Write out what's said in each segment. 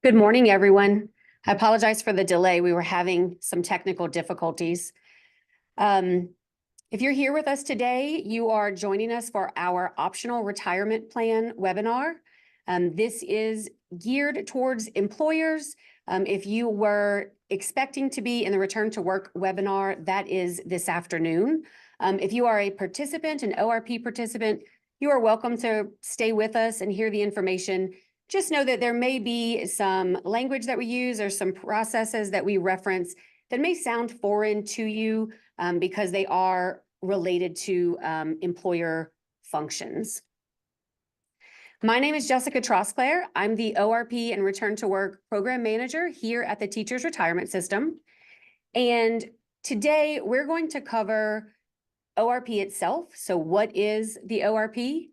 Good morning, everyone. I apologize for the delay. We were having some technical difficulties. If you're here with us today, you are joining us for our optional retirement plan webinar. This is geared towards employers. If you were expecting to be in the return to work webinar, that is this afternoon. If you are a participant, an ORP participant, you are welcome to stay with us and hear the information. Just know that there may be some language that we use or some processes that we reference that may sound foreign to you because they are related to employer functions. My name is Jessica Trosclair. I'm the ORP and Return to Work Program Manager here at the Teachers Retirement System. And today we're going to cover ORP itself. So what is the ORP?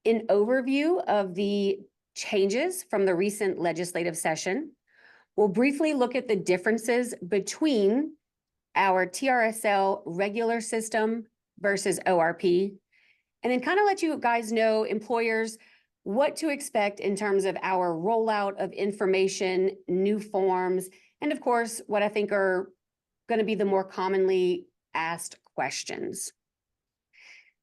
An overview of the changes from the recent legislative session. We'll briefly look at the differences between our TRSL regular system versus ORP, and then kind of let you guys know, employers, what to expect in terms of our rollout of information, new forms, and of course, what I think are going to be the more commonly asked questions.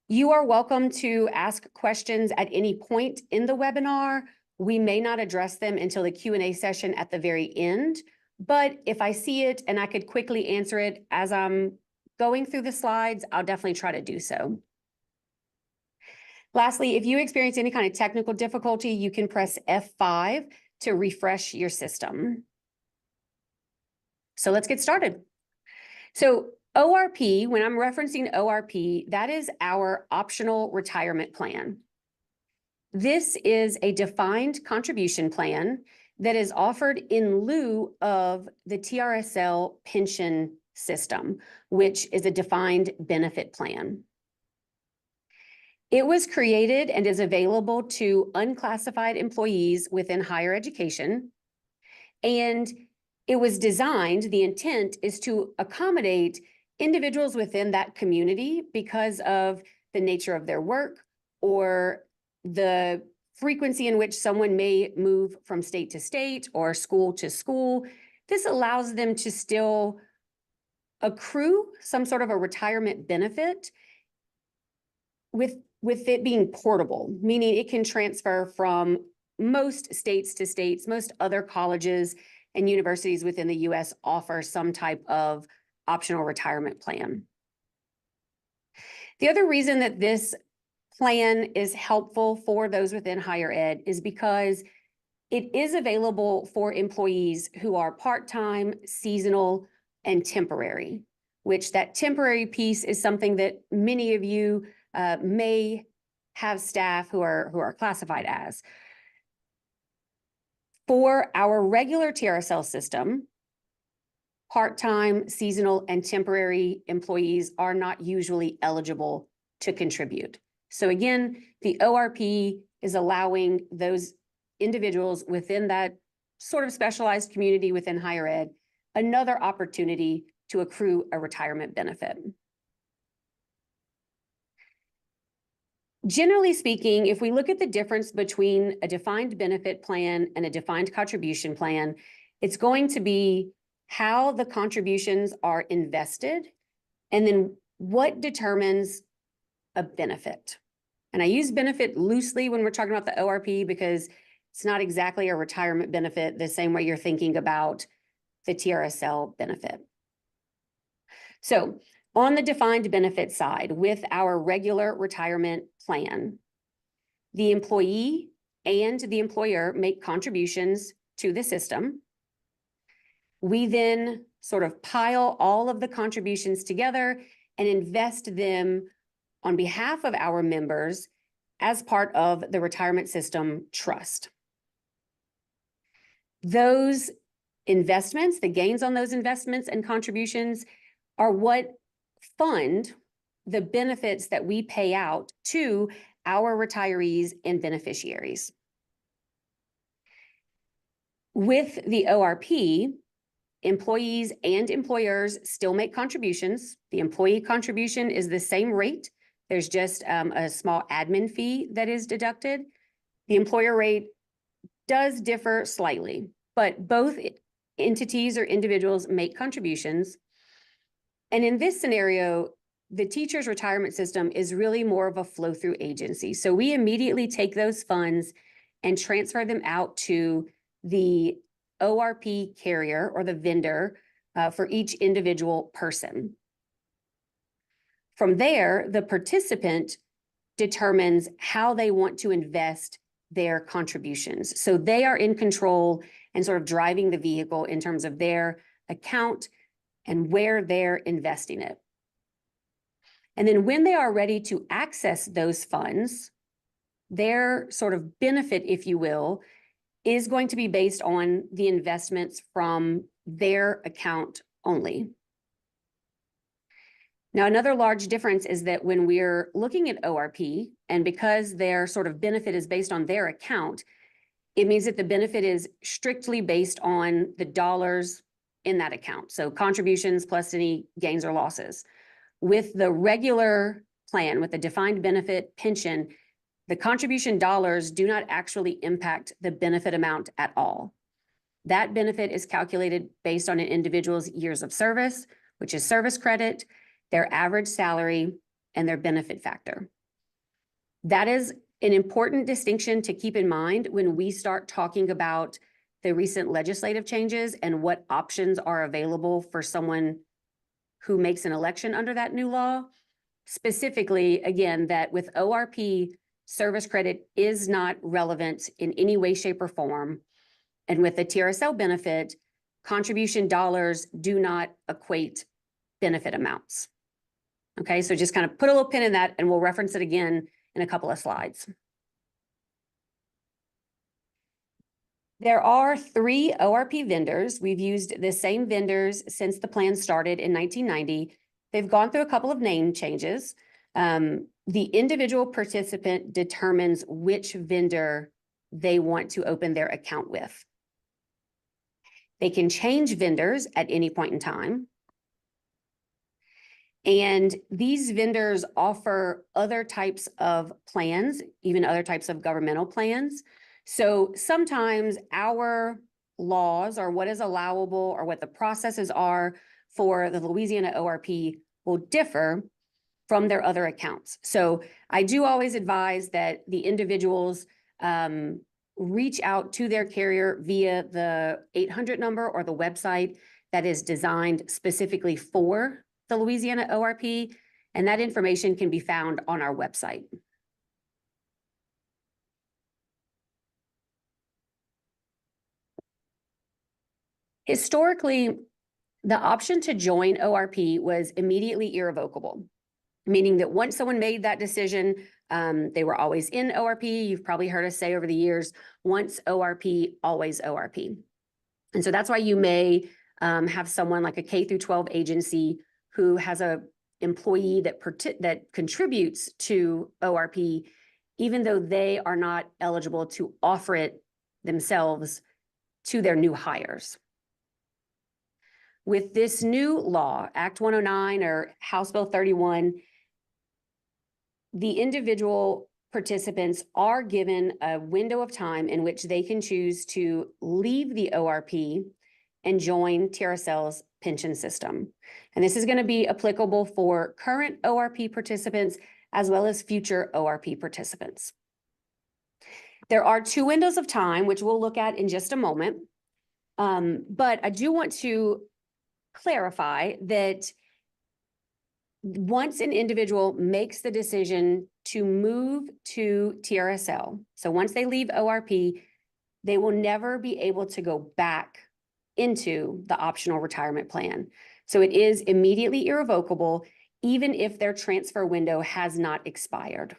You are welcome to ask questions at any point in the webinar. We may not address them until the Q&A session at the very end, but if I see it and I could quickly answer it as I'm going through the slides, I'll definitely try to do so. Lastly, if you experience any kind of technical difficulty, you can press F5 to refresh your system. So let's get started. So ORP, when I'm referencing ORP, that is our optional retirement plan. This is a defined contribution plan that is offered in lieu of the TRSL pension system, which is a defined benefit plan. It was created and is available to unclassified employees within higher education. And it was designed, the intent is to accommodate individuals within that community because of the nature of their work or the frequency in which someone may move from state to state or school to school. This allows them to still accrue some sort of a retirement benefit with it being portable, meaning it can transfer from most states to states. Most other colleges and universities within the US offer some type of optional retirement plan. The other reason that this plan is helpful for those within higher ed is because it is available for employees who are part-time, seasonal, and temporary, which that temporary piece is something that many of you may have staff who are classified as. For our regular TRSL system, part-time, seasonal, and temporary employees are not usually eligible to contribute. So again, the ORP is allowing those individuals within that sort of specialized community within higher ed another opportunity to accrue a retirement benefit. Generally speaking, if we look at the difference between a defined benefit plan and a defined contribution plan, it's going to be how the contributions are invested and then what determines a benefit. And I use benefit loosely when we're talking about the ORP because it's not exactly a retirement benefit the same way you're thinking about the TRSL benefit. So on the defined benefit side, with our regular retirement plan, the employee and the employer make contributions to the system. We then sort of pile all of the contributions together and invest them on behalf of our members as part of the retirement system trust. Those investments, the gains on those investments and contributions are what fund the benefits that we pay out to our retirees and beneficiaries. With the ORP, employees and employers still make contributions. The employee contribution is the same rate. There's just a small admin fee that is deducted. The employer rate does differ slightly. but both entities or individuals make contributions. And in this scenario, the teacher's retirement system is really more of a flow-through agency. So we immediately take those funds and transfer them out to the ORP carrier or the vendor for each individual person. From there, the participant determines how they want to invest their contributions. So they are in control and sort of driving the vehicle in terms of their account and where they're investing it. And then when they are ready to access those funds, their sort of benefit, if you will, is going to be based on the investments from their account only. Now, another large difference is that when we're looking at ORP, and because their sort of benefit is based on their account, it means that the benefit is strictly based on the dollars in that account. So contributions plus any gains or losses. With the regular plan, with the defined benefit pension, the contribution dollars do not actually impact the benefit amount at all. That benefit is calculated based on an individual's years of service, which is service credit, their average salary, and their benefit factor. That is an important distinction to keep in mind when we start talking about the recent legislative changes and what options are available for someone who makes an election under that new law. Specifically, again, that with ORP, service credit is not relevant in any way, shape, or form. And with the TRSL benefit, contribution dollars do not equate benefit amounts. Okay, so just kind of put a little pin in that and we'll reference it again in a couple of slides. There are 3 ORP vendors. We've used the same vendors since the plan started in 1990. They've gone through a couple of name changes. The individual participant determines which vendor they want to open their account with. They can change vendors at any point in time. And these vendors offer other types of plans, even other types of governmental plans. So sometimes our laws or what is allowable or what the processes are for the Louisiana ORP will differ from their other accounts. So I do always advise that the individuals reach out to their carrier via the 800 number or the website that is designed specifically for the Louisiana ORP, and that information can be found on our website. Historically, the option to join ORP was immediately irrevocable, meaning that once someone made that decision, they were always in ORP. You've probably heard us say over the years, once ORP, always ORP. And so that's why you may have someone like a K through 12 agency who has a employee that contributes to ORP, even though they are not eligible to offer it themselves to their new hires. With this new law, Act 109 or House Bill 31, the individual participants are given a window of time in which they can choose to leave the ORP and join TRSL's pension system. And this is going to be applicable for current ORP participants as well as future ORP participants. There are 2 windows of time, which we'll look at in just a moment. But I do want to clarify that once an individual makes the decision to move to TRSL, so once they leave ORP, they will never be able to go back into the optional retirement plan. So it is immediately irrevocable, even if their transfer window has not expired.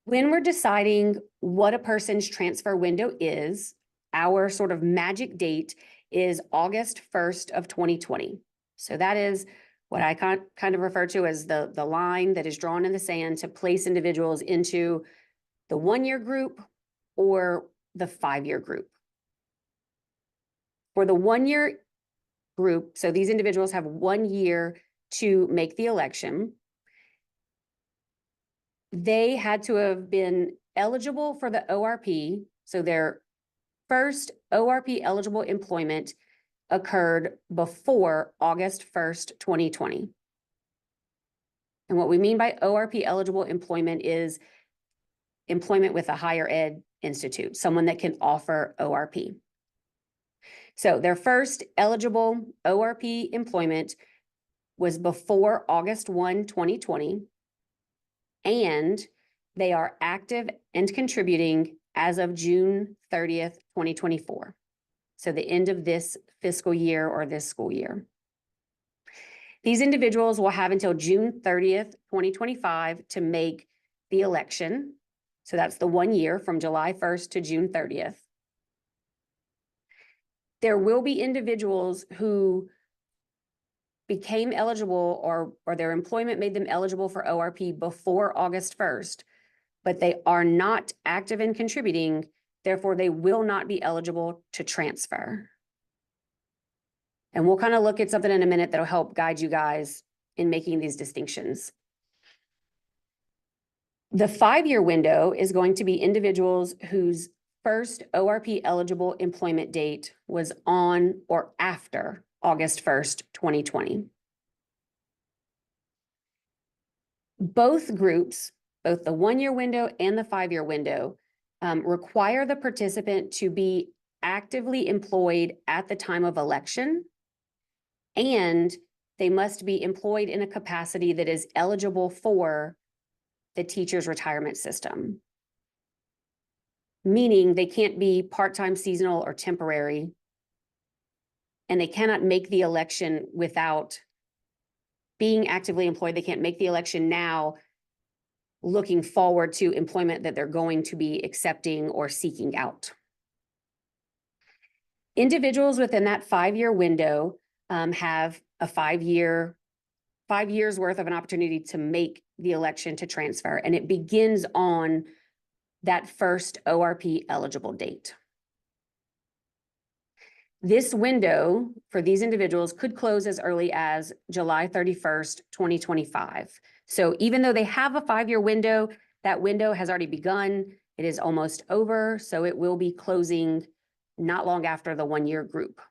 When we're deciding what a person's transfer window is, our sort of magic date is August 1st of 2020. So that is what I kind of refer to as the line that is drawn in the sand to place individuals into the 1-year group or the 5-year group. For the 1-year group, so these individuals have 1 year to make the election. they had to have been eligible for the ORP. So their first ORP eligible employment occurred before August 1st, 2020. And what we mean by ORP eligible employment is employment with a higher ed institute, someone that can offer ORP. So their first eligible ORP employment was before August 1, 2020, and they are active and contributing as of June 30th, 2024. So the end of this fiscal year or this school year. These individuals will have until June 30th, 2025 to make the election. So that's the 1 year from July 1st to June 30th. There will be individuals who became eligible or their employment made them eligible for ORP before August 1st, but they are not active and contributing. Therefore, they will not be eligible to transfer. And we'll kind of look at something in a minute that'll help guide you guys in making these distinctions. The 5-year window is going to be individuals whose first ORP eligible employment date was on or after August 1st, 2020. Both groups, both the 1-year window and the 5-year window, require the participant to be actively employed at the time of election, and they must be employed in a capacity that is eligible for the teacher's retirement system. Meaning they can't be part-time, seasonal, or temporary, and they cannot make the election without being actively employed. They can't make the election now looking forward to employment that they're going to be accepting or seeking out. Individuals within that 5-year window have a 5 years worth of an opportunity to make the election to transfer, and it begins on that first ORP eligible date. This window for these individuals could close as early as July 31st, 2025. So even though they have a 5-year window, that window has already begun. It is almost over, so it will be closing not long after the 1-year group.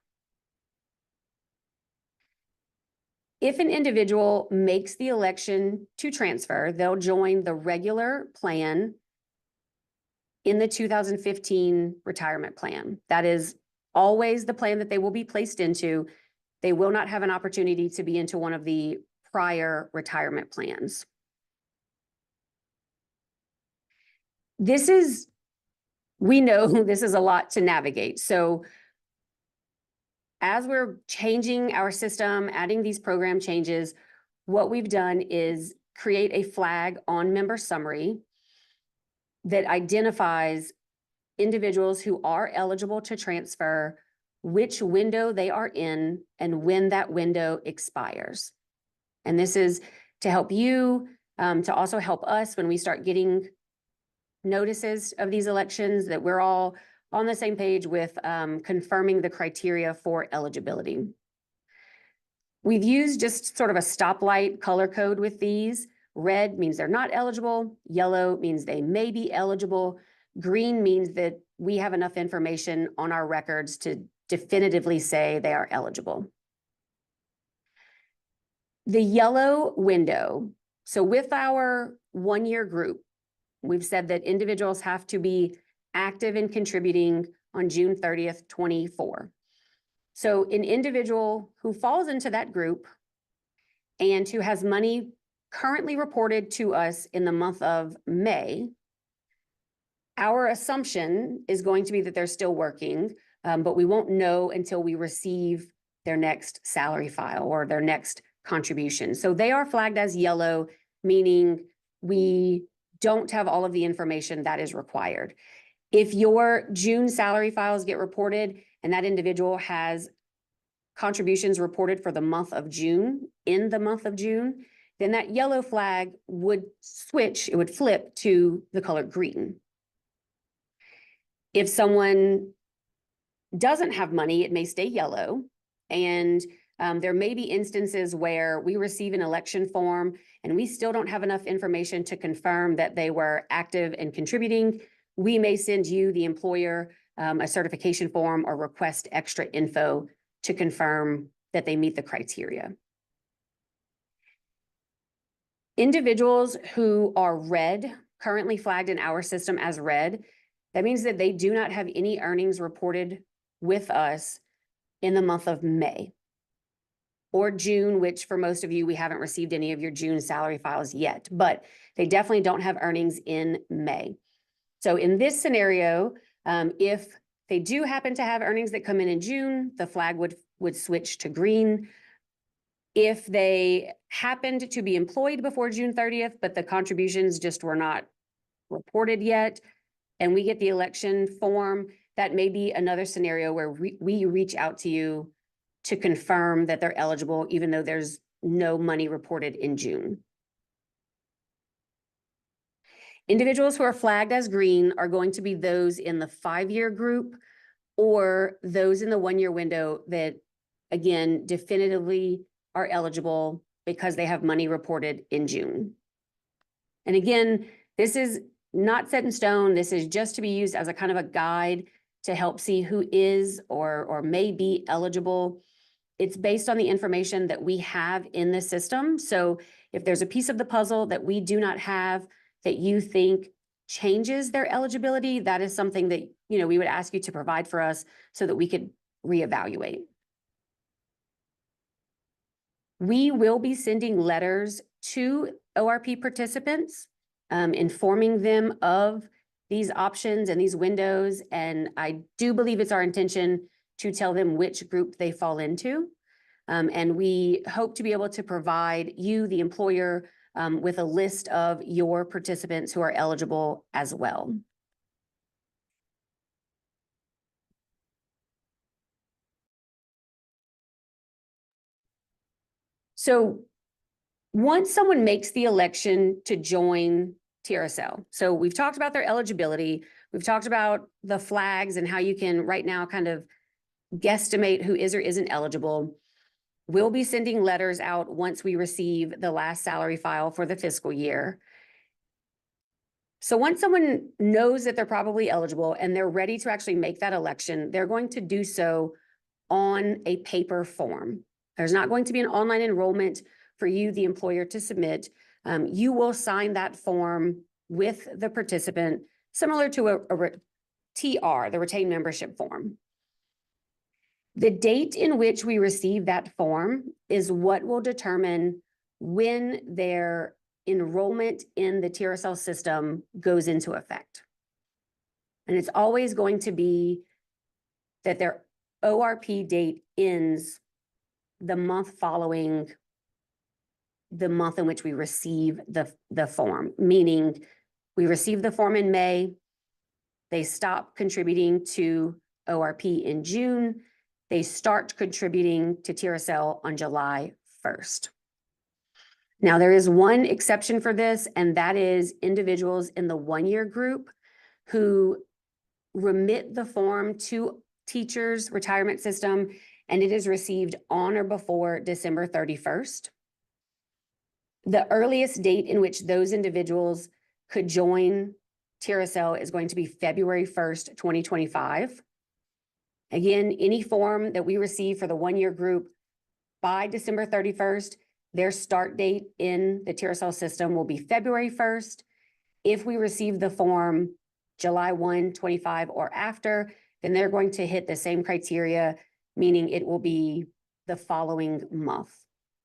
If an individual makes the election to transfer, they'll join the regular plan in the 2015 retirement plan. That is always the plan that they will be placed into. They will not have an opportunity to be into one of the prior retirement plans. We know this is a lot to navigate. So as we're changing our system, adding these program changes, what we've done is create a flag on member summary that identifies individuals who are eligible to transfer, which window they are in, and when that window expires. And this is to help you, to also help us when we start getting notices of these elections, that we're all on the same page with confirming the criteria for eligibility. We've used just sort of a stoplight color code with these. Red means they're not eligible. Yellow means they may be eligible. Green means that we have enough information on our records to definitively say they are eligible. The yellow window. So with our 1-year group, we've said that individuals have to be active and contributing on June 30th, 24. So an individual who falls into that group and who has money currently reported to us in the month of May, our assumption is going to be that they're still working, but we won't know until we receive their next salary file or their next contribution. So they are flagged as yellow, meaning we don't have all of the information that is required. If your June salary files get reported and that individual has contributions reported for the month of June, in the month of June, then that yellow flag would switch, it would flip to the color green. If someone doesn't have money, it may stay yellow. And There may be instances where we receive an election form and we still don't have enough information to confirm that they were active and contributing. We may send you, the employer, a certification form or request extra info to confirm that they meet the criteria. Individuals who are red, currently flagged in our system as red, that means that they do not have any earnings reported with us in the month of May or June, which for most of you, we haven't received any of your June salary files yet, but they definitely don't have earnings in May. So in this scenario, if they do happen to have earnings that come in June, the flag would switch to green. If they happened to be employed before June 30th, but the contributions just were not reported yet, and we get the election form, that may be another scenario where we reach out to you to confirm that they're eligible, even though there's no money reported in June. Individuals who are flagged as green are going to be those in the 5-year group or those in the 1-year window that, again, definitively are eligible because they have money reported in June. And again, this is not set in stone. This is just to be used as a kind of a guide to help see who is or may be eligible. It's based on the information that we have in the system. So if there's a piece of the puzzle that we do not have that you think changes their eligibility, that is something that, you know, we would ask you to provide for us so that we could reevaluate. We will be sending letters to ORP participants, informing them of these options and these windows. And I do believe it's our intention to tell them which group they fall into. And we hope to be able to provide you, the employer, with a list of your participants who are eligible as well. So once someone makes the election to join TRSL, so we've talked about their eligibility, we've talked about the flags and how you can right now kind of guesstimate who is or isn't eligible. We'll be sending letters out once we receive the last salary file for the fiscal year. So once someone knows that they're probably eligible and they're ready to actually make that election, they're going to do so on a paper form. There's not going to be an online enrollment for you, the employer, to submit. You will sign that form with the participant, similar to a TR, the retained membership form. The date in which we receive that form is what will determine when their enrollment in the TRSL system goes into effect. And it's always going to be that their ORP date ends the month following the month in which we receive the form, meaning we receive the form in May, they stop contributing to ORP in June, they start contributing to TRSL on July 1st. Now, there is one exception for this, and that is individuals in the 1-year group who remit the form to teachers' retirement system, and it is received on or before December 31st. The earliest date in which those individuals could join TRSL is going to be February 1st, 2025. Again, any form that we receive for the 1-year group by December 31st, their start date in the TRSL system will be February 1st. If we receive the form July 1, 25 or after, then they're going to hit the same criteria, meaning it will be the following month.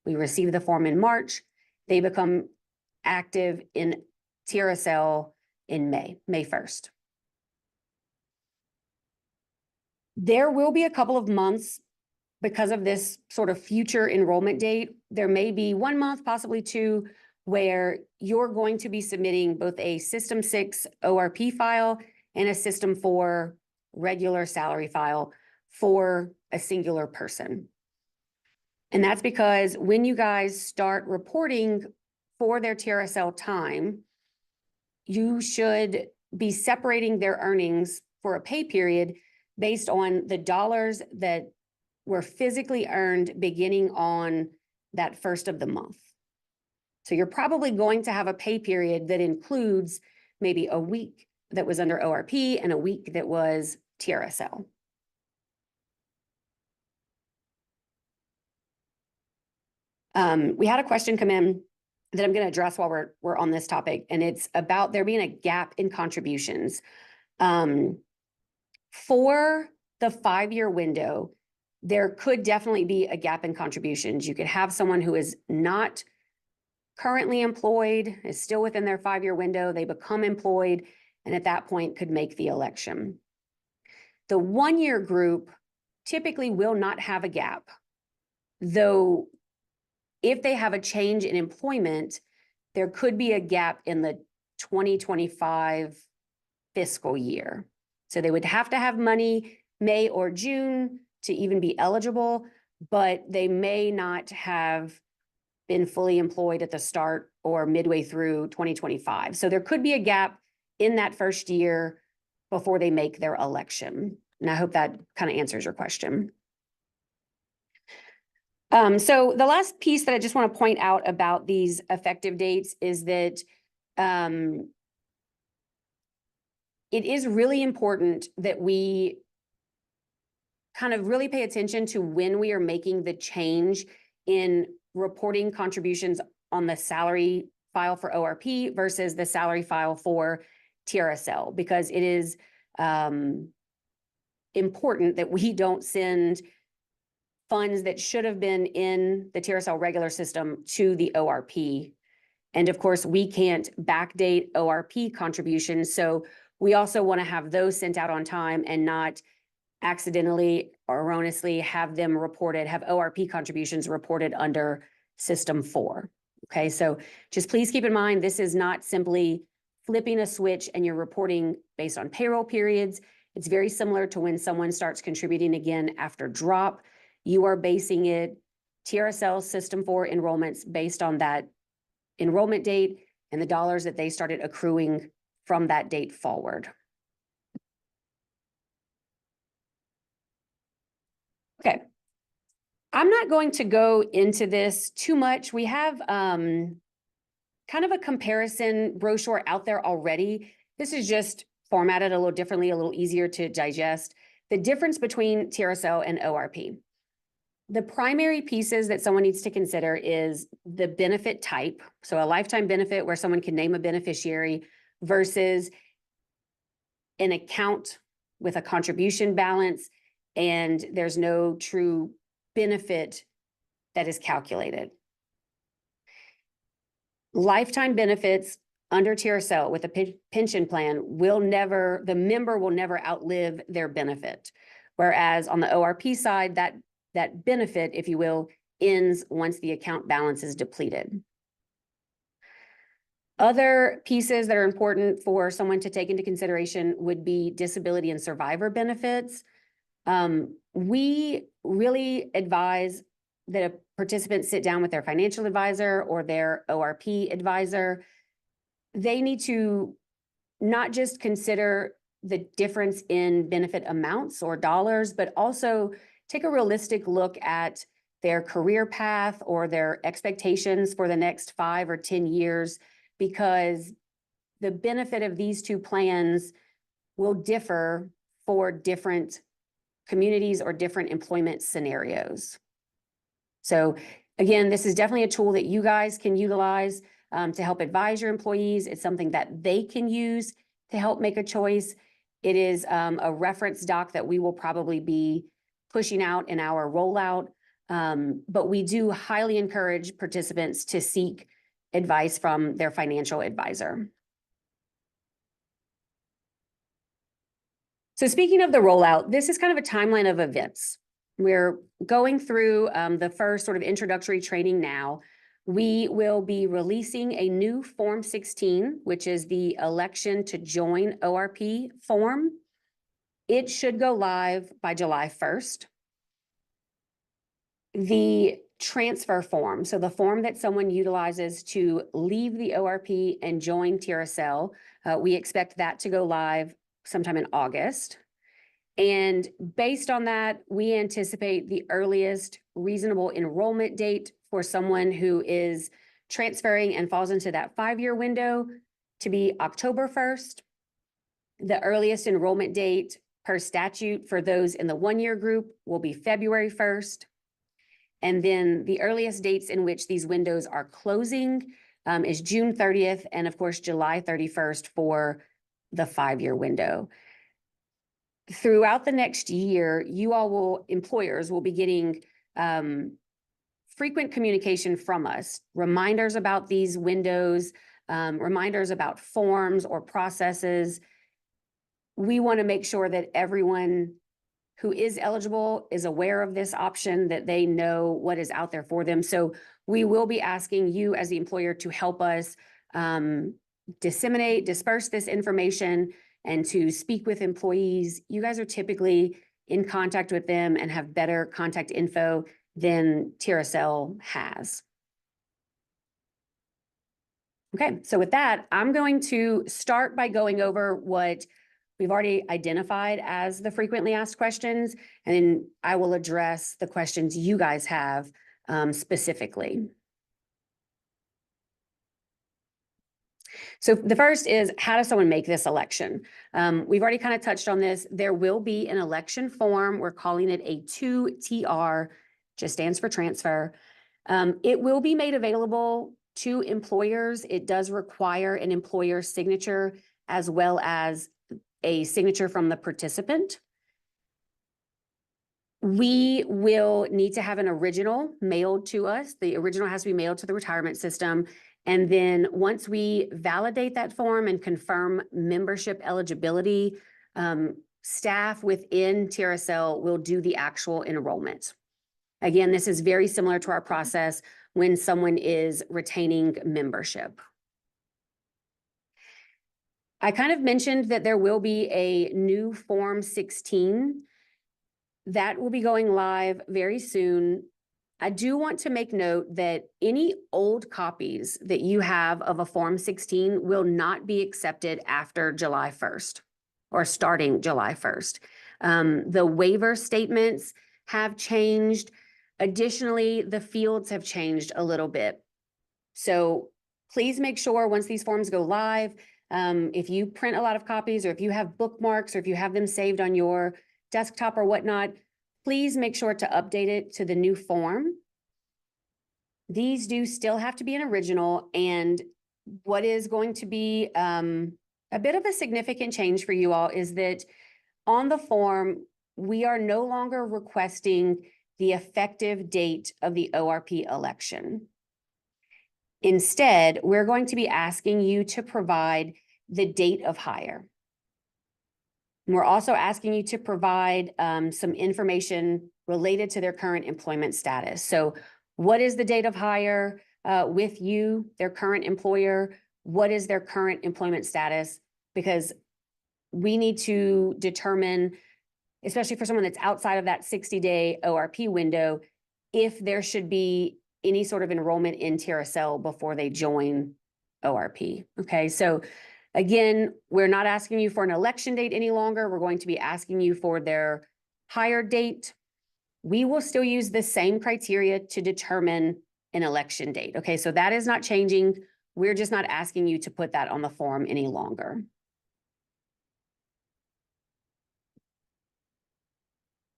We receive the form in March, they become active in TRSL in May 1st. There will be a couple of months because of this sort of future enrollment date. There may be 1 month, possibly 2, where you're going to be submitting both a System 6 ORP file and a System 4 regular salary file for a singular person. And that's because when you guys start reporting for their TRSL time, you should be separating their earnings for a pay period based on the dollars that were physically earned beginning on that first of the month. So you're probably going to have a pay period that includes maybe a week that was under ORP and a week that was TRSL. We had a question come in that I'm going to address while we're on this topic, and it's about there being a gap in contributions. For the 5-year window, there could definitely be a gap in contributions. You could have someone who is not currently employed, is still within their 5-year window, they become employed, and at that point could make the election. The 1-year group typically will not have a gap, though if they have a change in employment, there could be a gap in the 2025 fiscal year. So they would have to have money May or June to even be eligible, but they may not have been fully employed at the start or midway through 2025. So there could be a gap in that first year before they make their election. And I hope that kind of answers your question. So the last piece that I just want to point out about these effective dates is that it is really important that we kind of really pay attention to when we are making the change in reporting contributions on the salary file for ORP versus the salary file for TRSL, because it is important that we don't send funds that should have been in the TRSL regular system to the ORP. And of course, we can't backdate ORP contributions. So we also want to have those sent out on time and not accidentally or erroneously have them reported, have ORP contributions reported under System 4. Okay, so just please keep in mind, this is not simply flipping a switch and you're reporting based on payroll periods. It's very similar to when someone starts contributing again after drop. You are basing it, TRSL System 4 enrollments based on that enrollment date and the dollars that they started accruing from that date forward. Okay. I'm not going to go into this too much. We have kind of a comparison brochure out there already. This is just formatted a little differently, a little easier to digest. The difference between TRSL and ORP. The primary pieces that someone needs to consider is the benefit type. So a lifetime benefit where someone can name a beneficiary versus an account with a contribution balance and there's no true benefit that is calculated. Lifetime benefits under TRSL with a pension plan the member will never outlive their benefit. Whereas on the ORP side, that benefit, if you will, ends once the account balance is depleted. Other pieces that are important for someone to take into consideration would be disability and survivor benefits. We really advise that a participant sit down with their financial advisor or their ORP advisor. They need to not just consider the difference in benefit amounts or dollars, but also take a realistic look at their career path or their expectations for the next 5 or 10 years, because the benefit of these two plans will differ for different communities or different employment scenarios. So again, this is definitely a tool that you guys can utilize to help advise your employees. It's something that they can use to help make a choice. It is a reference doc that we will probably be pushing out in our rollout, but we do highly encourage participants to seek advice from their financial advisor. So speaking of the rollout, this is kind of a timeline of events. We're going through the first sort of introductory training now. We will be releasing a new Form 16, which is the election to join ORP form. It should go live by July 1st. The transfer form, so the form that someone utilizes to leave the ORP and join TRSL, we expect that to go live sometime in August. And based on that, we anticipate the earliest reasonable enrollment date for someone who is transferring and falls into that 5-year window to be October 1st. The earliest enrollment date per statute for those in the 1-year group will be February 1st. And then the earliest dates in which these windows are closing is June 30th and of course, July 31st for the 5-year window. Throughout the next year, employers will be getting frequent communication from us, reminders about these windows, reminders about forms or processes. We want to make sure that everyone who is eligible is aware of this option, that they know what is out there for them. So we will be asking you as the employer to help us disperse this information and to speak with employees. You guys are typically in contact with them and have better contact info than TRSL has. Okay, so with that, I'm going to start by going over what we've already identified as the frequently asked questions, and then I will address the questions you guys have specifically. So the first is, how does someone make this election? We've already kind of touched on this. There will be an election form. We're calling it a 2TR, just stands for transfer. It will be made available to employers. It does require an employer signature as well as a signature from the participant. We will need to have an original mailed to us. The original has to be mailed to the retirement system. And then once we validate that form and confirm membership eligibility, staff within TRSL will do the actual enrollment. Again, this is very similar to our process when someone is retaining membership. I kind of mentioned that there will be a new Form 16 that will be going live very soon. I do want to make note that any old copies that you have of a Form 16 will not be accepted after July 1st or starting July 1st. The waiver statements have changed. Additionally, the fields have changed a little bit. So please make sure once these forms go live, if you print a lot of copies or if you have bookmarks or if you have them saved on your desktop or whatnot, please make sure to update it to the new form. These do still have to be an original, and what is going to be a bit of a significant change for you all is that on the form, we are no longer requesting the effective date of the ORP election. Instead, we're going to be asking you to provide the date of hire. And we're also asking you to provide some information related to their current employment status. So what is the date of hire with you, their current employer? What is their current employment status? Because we need to determine, especially for someone that's outside of that 60-day ORP window, if there should be any sort of enrollment in TRSL before they join ORP. Okay, so again, we're not asking you for an election date any longer. We're going to be asking you for their hire date. We will still use the same criteria to determine an election date. Okay, so that is not changing. We're just not asking you to put that on the form any longer.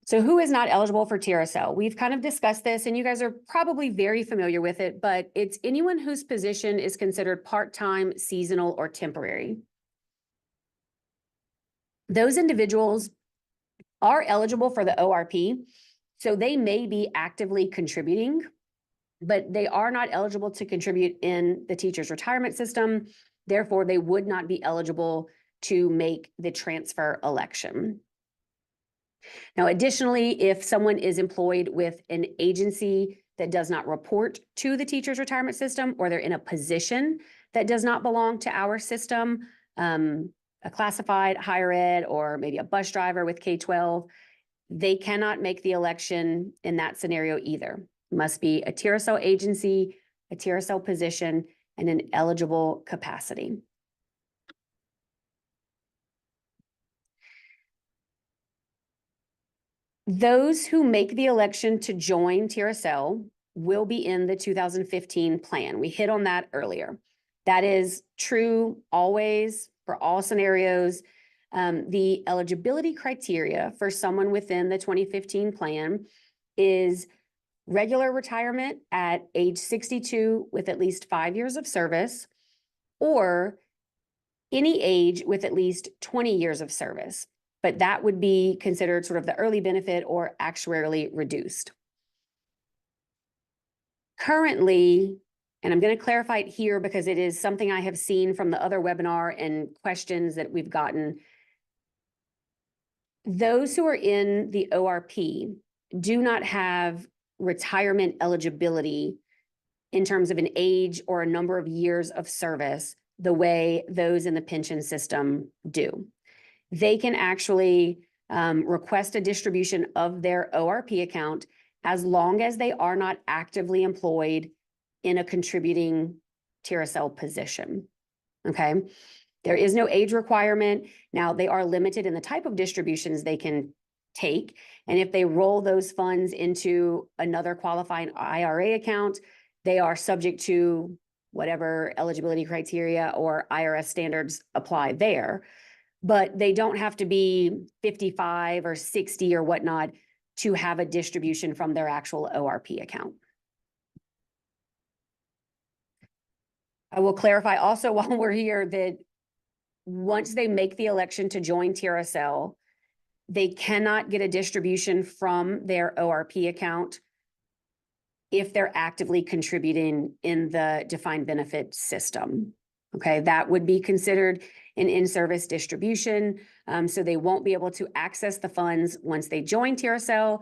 So who is not eligible for TRSL? We've kind of discussed this and you guys are probably very familiar with it, but it's anyone whose position is considered part-time, seasonal, or temporary. Those individuals are eligible for the ORP, so they may be actively contributing, but they are not eligible to contribute in the teacher's retirement system. Therefore, they would not be eligible to make the transfer election. Now, additionally, if someone is employed with an agency that does not report to the teacher's retirement system, or they're in a position that does not belong to our system, a classified higher ed, or maybe a bus driver with K-12, they cannot make the election in that scenario either. It must be a TRSL agency, a TRSL position, and an eligible capacity. Those who make the election to join TRSL will be in the 2015 plan. We hit on that earlier. That is true always for all scenarios. The eligibility criteria for someone within the 2015 plan is regular retirement at age 62 with at least 5 years of service, or any age with at least 20 years of service. But that would be considered sort of the early benefit or actuarially reduced. Currently, and I'm going to clarify it here because it is something I have seen from the other webinar and questions that we've gotten. Those who are in the ORP do not have retirement eligibility in terms of an age or a number of years of service the way those in the pension system do. They can actually request a distribution of their ORP account as long as they are not actively employed in a contributing TRSL position. Okay. There is no age requirement. Now, they are limited in the type of distributions they can take. And if they roll those funds into another qualifying IRA account, they are subject to whatever eligibility criteria or IRS standards apply there. But they don't have to be 55 or 60 or whatnot to have a distribution from their actual ORP account. I will clarify also while we're here that once they make the election to join TRSL, they cannot get a distribution from their ORP account if they're actively contributing in the defined benefit system. Okay, that would be considered an in-service distribution. So they won't be able to access the funds once they join TRSL.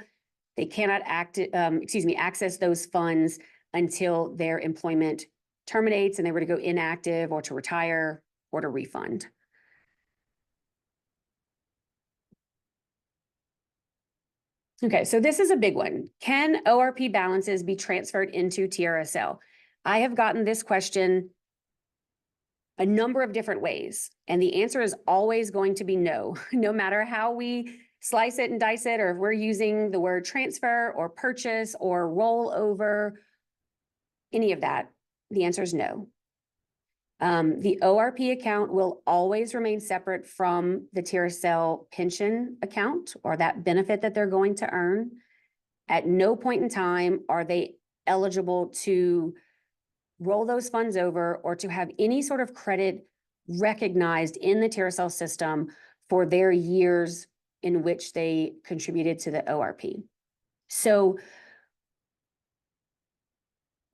They cannot access those funds until their employment terminates and they were to go inactive or to retire or to refund. Okay, so this is a big one. Can ORP balances be transferred into TRSL? I have gotten this question a number of different ways, and the answer is always going to be no, no matter how we slice it and dice it, or if we're using the word transfer or purchase or roll over, any of that, the answer is no. The ORP account will always remain separate from the TRSL pension account or that benefit that they're going to earn. At no point in time are they eligible to roll those funds over or to have any sort of credit recognized in the TRSL system for their years in which they contributed to the ORP. So,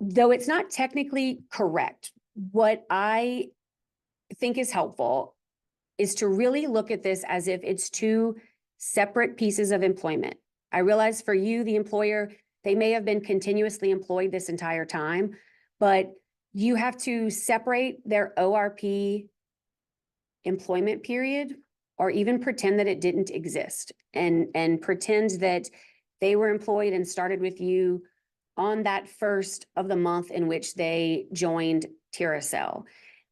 though it's not technically correct, what I think is helpful is to really look at this as if it's two separate pieces of employment. I realize for you, the employer, they may have been continuously employed this entire time, but you have to separate their ORP employment period or even pretend that it didn't exist and pretend that they were employed and started with you on that first of the month in which they joined TRSL.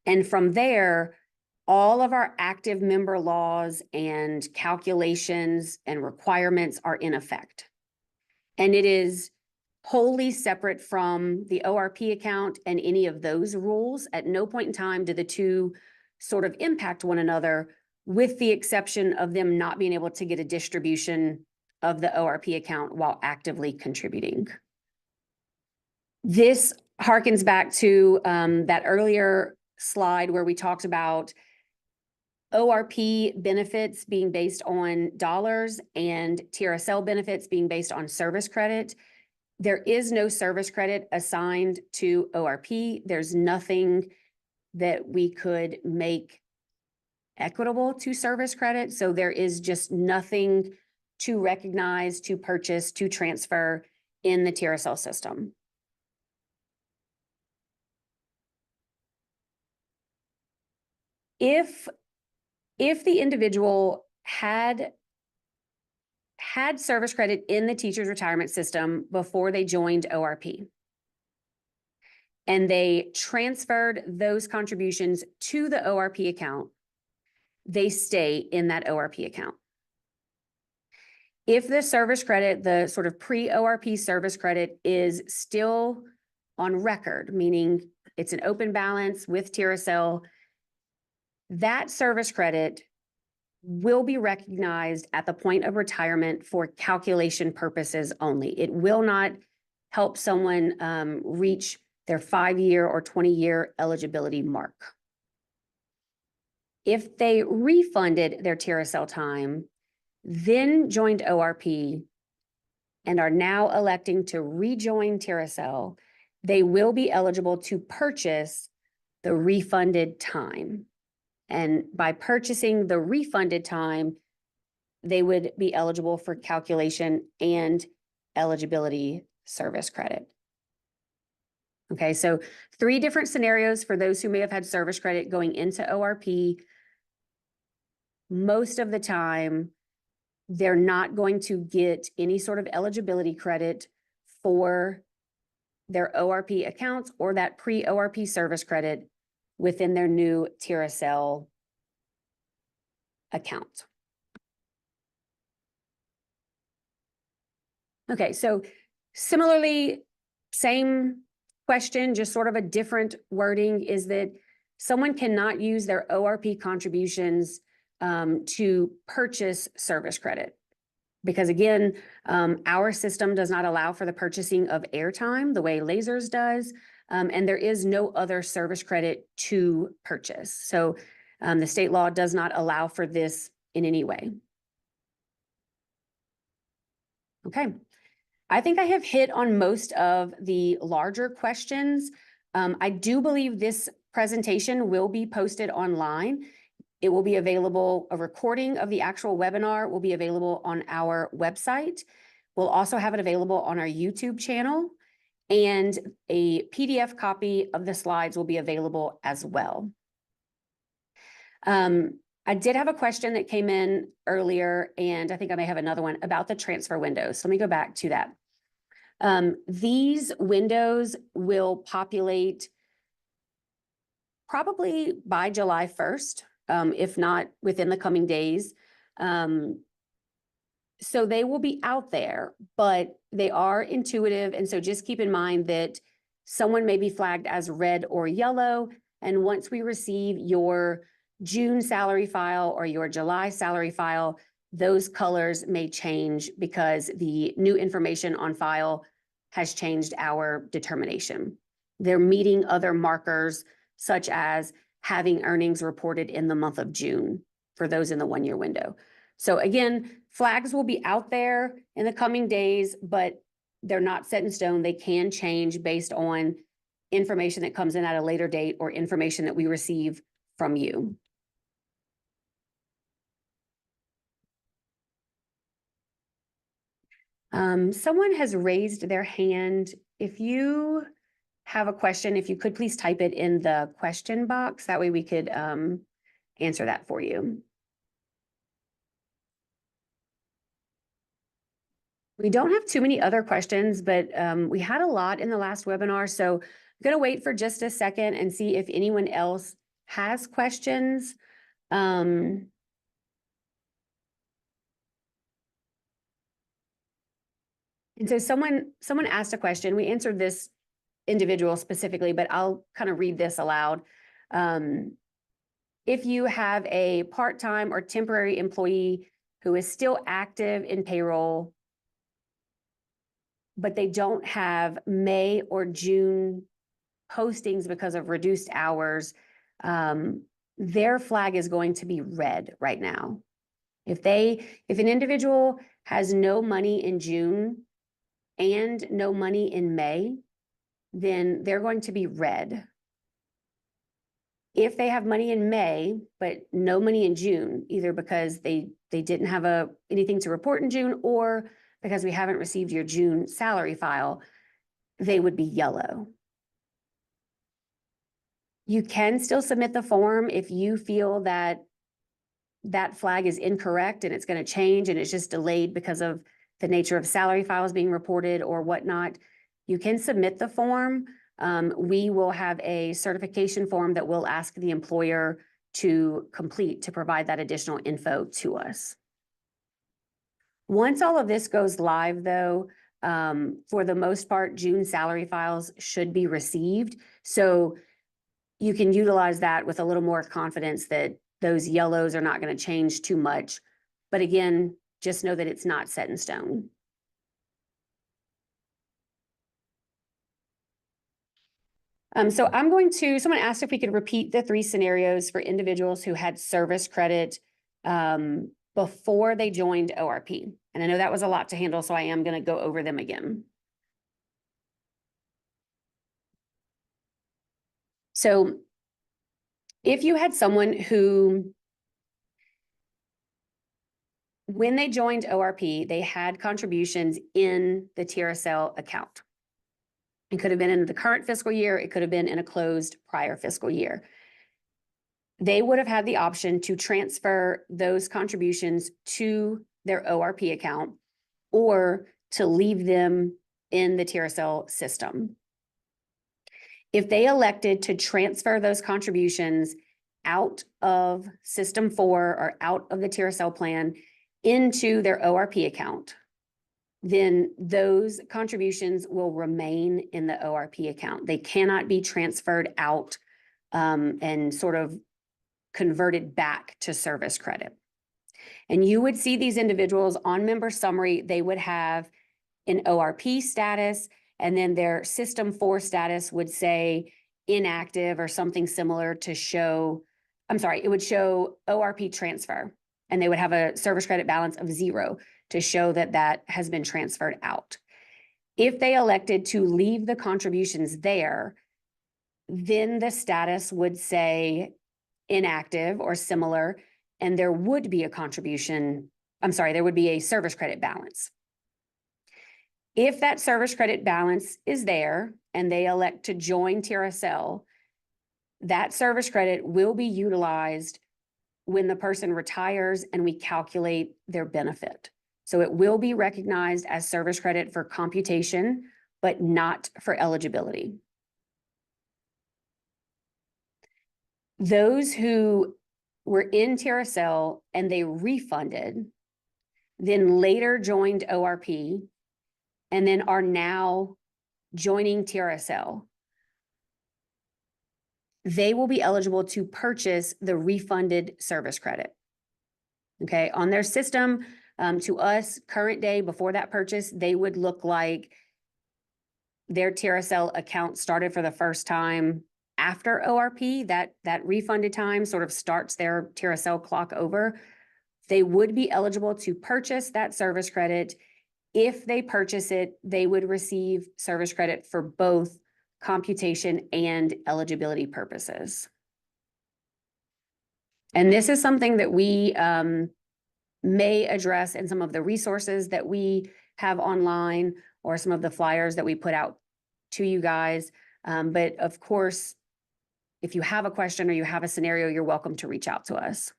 And from there, all of our active member laws and calculations and requirements are in effect. And it is wholly separate from the ORP account and any of those rules. At no point in time do the two sort of impact one another, with the exception of them not being able to get a distribution of the ORP account while actively contributing. This harkens back to that earlier slide where we talked about ORP benefits being based on dollars and TRSL benefits being based on service credit. There is no service credit assigned to ORP. There's nothing that we could make equitable to service credit. So there is just nothing to recognize, to purchase, to transfer in the TRSL system. If the individual had service credit in the teacher's retirement system before they joined ORP, and they transferred those contributions to the ORP account, they stay in that ORP account. If the service credit, the sort of pre-ORP service credit is still on record, meaning it's an open balance with TRSL, that service credit will be recognized at the point of retirement for calculation purposes only. It will not help someone reach their 5-year or 20-year eligibility mark. If they refunded their TRSL time, then joined ORP, and are now electing to rejoin TRSL, they will be eligible to purchase the refunded time. And by purchasing the refunded time, they would be eligible for calculation and eligibility service credit. Okay, so 3 different scenarios for those who may have had service credit going into ORP. Most of the time, they're not going to get any sort of eligibility credit for their ORP accounts or that pre-ORP service credit within their new TRSL account. Okay, so similarly, same question, just sort of a different wording, is that someone cannot use their ORP contributions to purchase service credit. Because again, our system does not allow for the purchasing of airtime the way Lasers does, and there is no other service credit to purchase. So the state law does not allow for this in any way. Okay, I think I have hit on most of the larger questions. I do believe this presentation will be posted online. It will be available, a recording of the actual webinar will be available on our website. We'll also have it available on our YouTube channel, and a PDF copy of the slides will be available as well. I did have a question that came in earlier, and I think I may have another one about the transfer windows. So let me go back to that. These windows will populate probably by July 1st. If not within the coming days. So they will be out there, but they are intuitive. And so just keep in mind that someone may be flagged as red or yellow. And once we receive your June salary file or your July salary file, those colors may change because the new information on file has changed our determination. They're meeting other markers such as having earnings reported in the month of June for those in the 1-year window. So again, flags will be out there in the coming days, but they're not set in stone. They can change based on information that comes in at a later date or information that we receive from you. Someone has raised their hand. If you have a question, if you could please type it in the question box. That way we could answer that for you. We don't have too many other questions, but we had a lot in the last webinar. So I'm going to wait for just a second and see if anyone else has questions. And so someone asked a question. We answered this individual specifically, but I'll kind of read this aloud. If you have a part-time or temporary employee who is still active in payroll, but they don't have May or June postings because of reduced hours, their flag is going to be red right now. If an individual has no money in June and no money in May, then they're going to be red. If they have money in May, but no money in June, either because they didn't have anything to report in June or because we haven't received your June salary file, they would be yellow. You can still submit the form if you feel that that flag is incorrect and it's going to change and it's just delayed because of the nature of salary files being reported or whatnot. You can submit the form. We will have a certification form that we'll ask the employer to complete to provide that additional info to us. Once all of this goes live, though, for the most part, June salary files should be received. So you can utilize that with a little more confidence that those yellows are not going to change too much. But again, just know that it's not set in stone. So someone asked if we could repeat the 3 scenarios for individuals who had service credit before they joined ORP. And I know that was a lot to handle, so I am going to go over them again. So if you had someone who, when they joined ORP, they had contributions in the TRSL account. It could have been in the current fiscal year. It could have been in a closed prior fiscal year. They would have had the option to transfer those contributions to their ORP account or to leave them in the TRSL system. If they elected to transfer those contributions out of System 4 or out of the TRSL plan into their ORP account, then those contributions will remain in the ORP account. They cannot be transferred out and sort of converted back to service credit. And you would see these individuals on member summary, they would have an ORP status, and then their System 4 status would say inactive or something similar to show, it would show ORP transfer, and they would have a service credit balance of 0 to show that that has been transferred out. If they elected to leave the contributions there, then the status would say inactive or similar, and there would be a there would be a service credit balance. If that service credit balance is there and they elect to join TRSL, that service credit will be utilized when the person retires and we calculate their benefit. So it will be recognized as service credit for computation, but not for eligibility. Those who were in TRSL and they refunded, then later joined ORP, and then are now joining TRSL, they will be eligible to purchase the refunded service credit. Okay, on their system, to us, current day, before that purchase, they would look like their TRSL account started for the first time after ORP. That refunded time sort of starts their TRSL clock over. They would be eligible to purchase that service credit. If they purchase it, they would receive service credit for both computation and eligibility purposes. And this is something that we may address in some of the resources that we have online or some of the flyers that we put out to you guys. But of course, if you have a question or you have a scenario, you're welcome to reach out to us.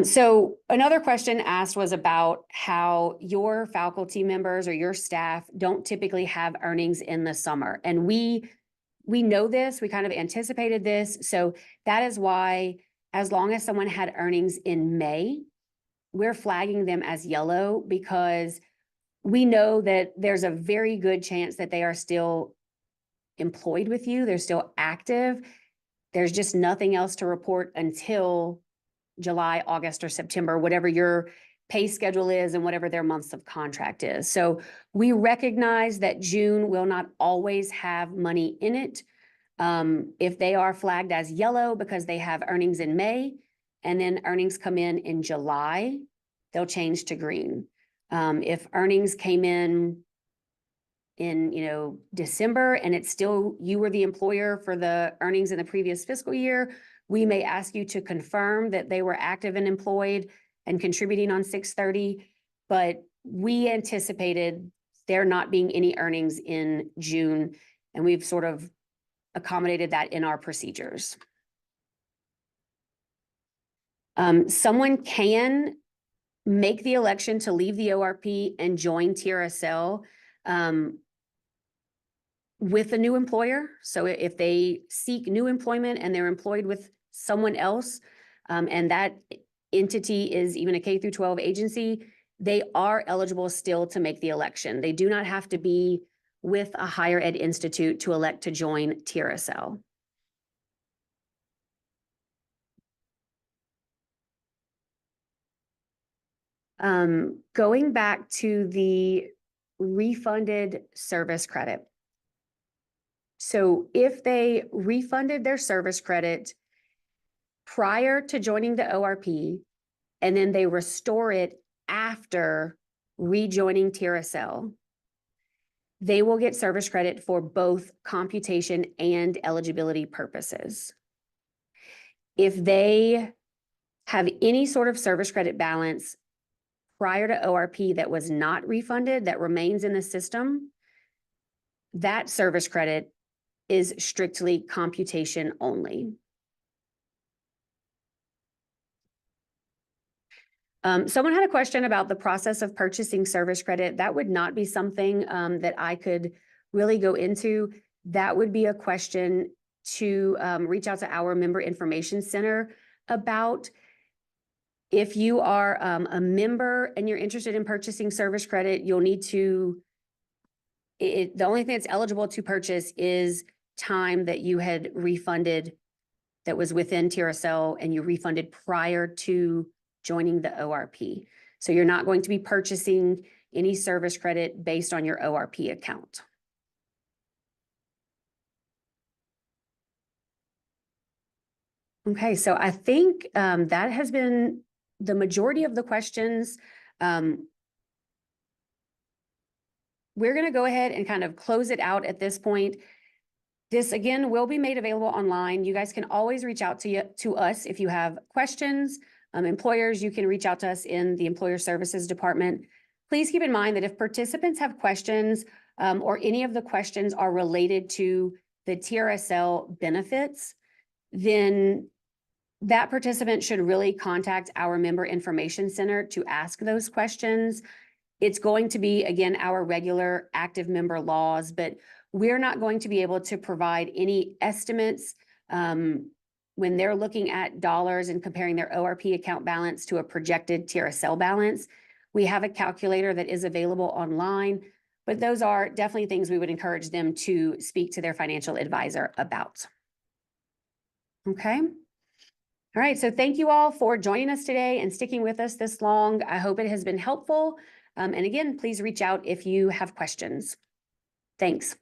So another question asked was about how your faculty members or your staff don't typically have earnings in the summer. And we know this, we kind of anticipated this. So that is why, as long as someone had earnings in May, we're flagging them as yellow, because we know that there's a very good chance that they are still employed with you. They're still active. There's just nothing else to report until July, August, or September, whatever your pay schedule is and whatever their months of contract is. So we recognize that June will not always have money in it. If they are flagged as yellow because they have earnings in May and then earnings come in July, they'll change to green. If earnings came in December and it's still, you were the employer for the earnings in the previous fiscal year, we may ask you to confirm that they were active and employed and contributing on 6/30, but we anticipated there not being any earnings in June, and we've sort of accommodated that in our procedures. Someone can make the election to leave the ORP and join TRSL with a new employer. So if they seek new employment and they're employed with someone else, and that entity is even a K through 12 agency, they are eligible still to make the election. They do not have to be with a higher ed institute to elect to join TRSL. Going back to the refunded service credit. So if they refunded their service credit prior to joining the ORP, and then they restore it after rejoining TRSL, they will get service credit for both computation and eligibility purposes. If they have any sort of service credit balance prior to ORP that was not refunded, that remains in the system, that service credit is strictly computation only. Someone had a question about the process of purchasing service credit. That would not be something that I could really go into. That would be a question to reach out to our Member Information Center about. If you are a member and you're interested in purchasing service credit, you'll need to, the only thing that's eligible to purchase is time that you had refunded that was within TRSL and you refunded prior to joining the ORP. So you're not going to be purchasing any service credit based on your ORP account. Okay, so I think that has been the majority of the questions. We're going to go ahead and kind of close it out at this point. This again will be made available online. You guys can always reach out to us if you have questions. Employers, you can reach out to us in the Employer Services Department. Please keep in mind that if participants have questions or any of the questions are related to the TRSL benefits, then that participant should really contact our Member Information Center to ask those questions. It's going to be, again, our regular active member laws, but we're not going to be able to provide any estimates when they're looking at dollars and comparing their ORP account balance to a projected TRSL balance. We have a calculator that is available online, but those are definitely things we would encourage them to speak to their financial advisor about. Okay. All right, so thank you all for joining us today and sticking with us this long. I hope it has been helpful. And again, please reach out if you have questions. Thanks.